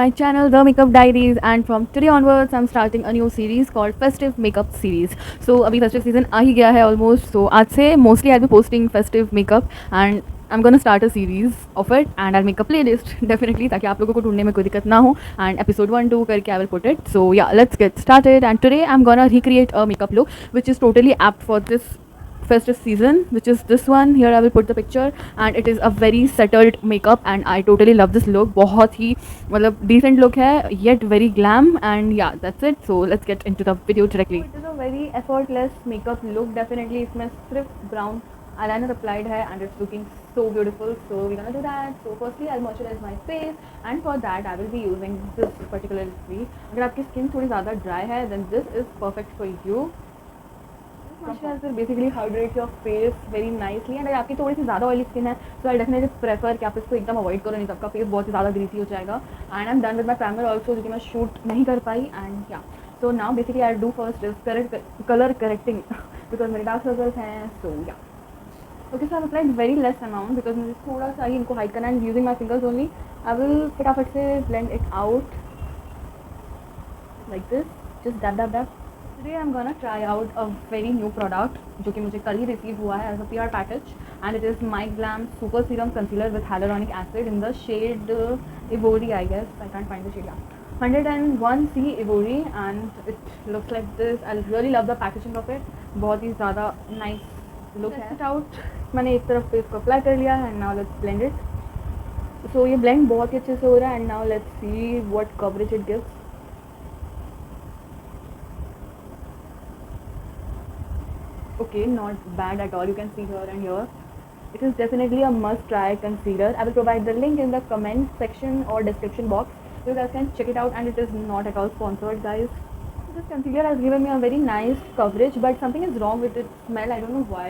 my channel, The Makeup Diaries, and from today onwards, I'm starting a new series called Festive Makeup Series. So, अभी festive season आ ही गया है almost. So, आज से mostly I'll be posting festive makeup and I'm gonna start a series of it and I'll make a playlist definitely ताकि आप लोगों को ढूंढने में कोई दिक्कत ना हो and episode 1 2 करके I will put it. So yeah, let's get started and today I'm gonna recreate a makeup look which is totally apt for this festive season, which is this one. Here I will put the picture and it is a very settled makeup and I totally love this look. बहुत ही मतलब decent look है yet very glam and yeah, that's it. So let's get into the video directly. So it is a very effortless makeup look. Definitely इसमें सिर्फ brown eyeliner applied है and it's looking so beautiful. So we're gonna do that. So firstly I'll moisturize my face and for that I will be using this particularly. अगर आपकी skin थोड़ी ज़्यादा dry है then this is perfect for you. Moisturiser basically hydrate your face very nicely and अगर आपकी थोड़ी सी ज़्यादा oily skin है तो आई डेफिनेटली प्रेफर कि आप इसको एकदम अवॉइड करो, नहीं तो आपका फेस बहुत ही ज़्यादा ग्रीसी हो जाएगा. And I am done with my primer also, जो कि मैं शूट नहीं कर पाई. एंड या so now basically I do first is colour correcting because मेरे डार्क सर्कल्स हैं. सो या okay, so I applied very less amount because मुझे थोड़ा सा ही इनको हाइड करना है using my fingers only. I will फटाफट से blend it out like this, just dab dab dab. Today I'm gonna try out a very new product जो कि मुझे कल ही रिसीव हुआ है as a PR package and it is My Glam Super Serum Concealer with Hyaluronic Acid in the shade Ivory, I guess. I can't find the shade. Yeah, 101C Ivory and it looks like this. I really love the packaging of it. बहुत ही ज़्यादा nice look है. Test it out. मैंने एक तरफ face को apply कर लिया है and now let's blend it. So ये blend बहुत ही अच्छे से हो रहा है and now let's see what coverage it gives. Okay, not bad at all. You can see here and here. It is definitely a must try concealer. I will provide the link in the comment section or description box. You guys can check it out and it is not at all sponsored, guys. This concealer has given me a very nice coverage but something is wrong with its smell. I don't know why.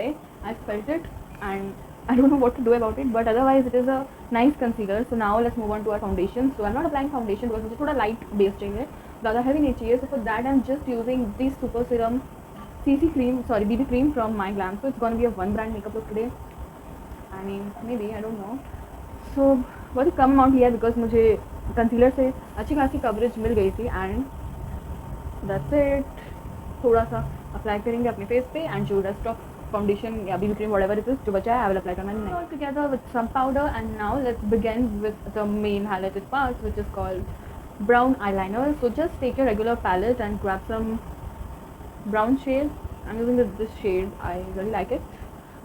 I felt it and I don't know what to do about it, but otherwise it is a nice concealer. So now let's move on to our foundation. So I'm not applying foundation because मुझे थोड़ा light base चाहिए, ज़्यादा heavy नहीं चाहिए. So for that I'm just using this Super Serum BB cream from My Glam. So it's gonna be a one brand makeup look today. I mean maybe, I don't know. So बहुत ही कम amount लिया है because मुझे concealer से अच्छी खासी coverage मिल गई थी and that's it. थोड़ा सा अप्लाई करेंगे अपने फेस पे एंड जो रेस्ट ऑफ फाउंडेशन या BB cream whatever it is जो बचा है आई विल अप्लाई करना है together with some powder. And now let's begin with the main highlighted part which is called brown eyeliner. So just take your regular palette and grab some brown shade. I'm using this shade. I really like it.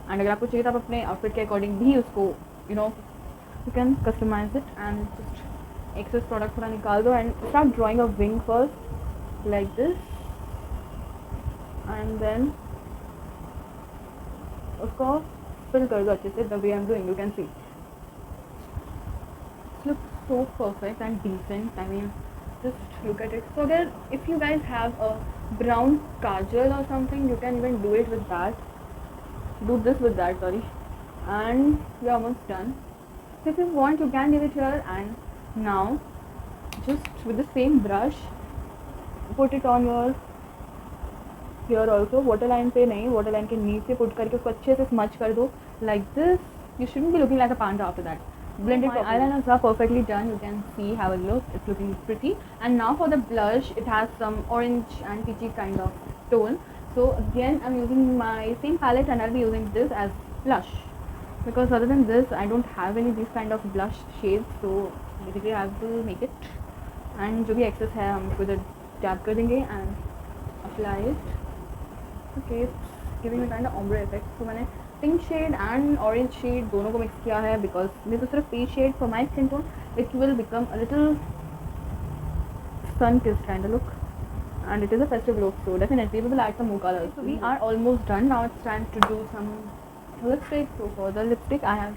And अगर आपको चाहिए तो आप अपने outfit के according भी उसको you can customize it and just excess product थोड़ा निकाल दो and start drawing a wing first like this and then उसको fill कर दो अच्छे से the way I'm doing. You can see it looks so perfect and decent. I mean just look at it. So again, if you guys have a brown kajal or something, you can even do it with that. Do this with that, sorry. And we're almost done. So if you want, you can leave it here. And now, just with the same brush, put it on your here also. Waterline पे नहीं, waterline के नीचे put करके उसको अच्छे से smudge कर दो like this. You shouldn't be looking like a panda after that. Blend it properly. Eyeliners are perfectly done. You can see how it looks. It's looking pretty. And now for the blush, it has some orange and peachy kind of tone. So again, I'm using my same palette and I'll be using this as blush because other than this, I don't have any these kind of blush shades. So basically, I have to make it. And जो भी excess है हम इसको इधर dab कर देंगे and apply it. Okay, it's giving a kind of ombre effect. So मैंने pink shade and orange shade दोनों को मिक्स किया है बिकॉज नहीं तो सिर्फ peach shade for my skin tone it will become a little sun kissed kind of look and it is a festive look, so definitely we will add some more colors. So we are almost done. Now it's time to do some lipstick. So for the lipstick I have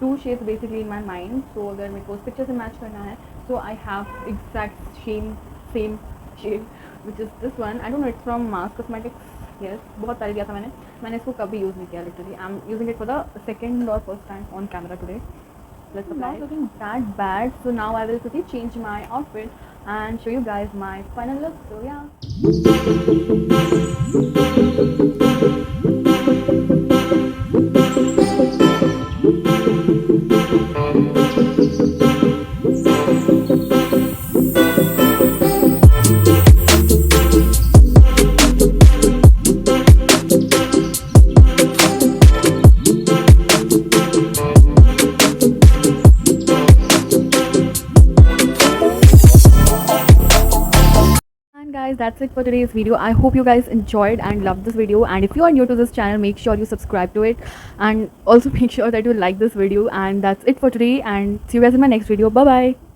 two shades basically in my mind. So अगर मेरे को उस picture से match करना है so I have exact same shade which is this one. I don't know, it's from Mars Cosmetics. Yes, बहुत पहले लिया था मैंने इसको कभी यूज़ नहीं किया literally. I am using it for the second और first time on camera today. Let's apply. Not looking that bad. So now I will quickly change my outfit and show you guys my final look. So yeah. that's it for today's video. I hope you guys enjoyed and loved this video, and if you are new to this channel, make sure you subscribe to it, and also make sure that you like this video. And that's it for today, and see you guys in my next video. Bye bye.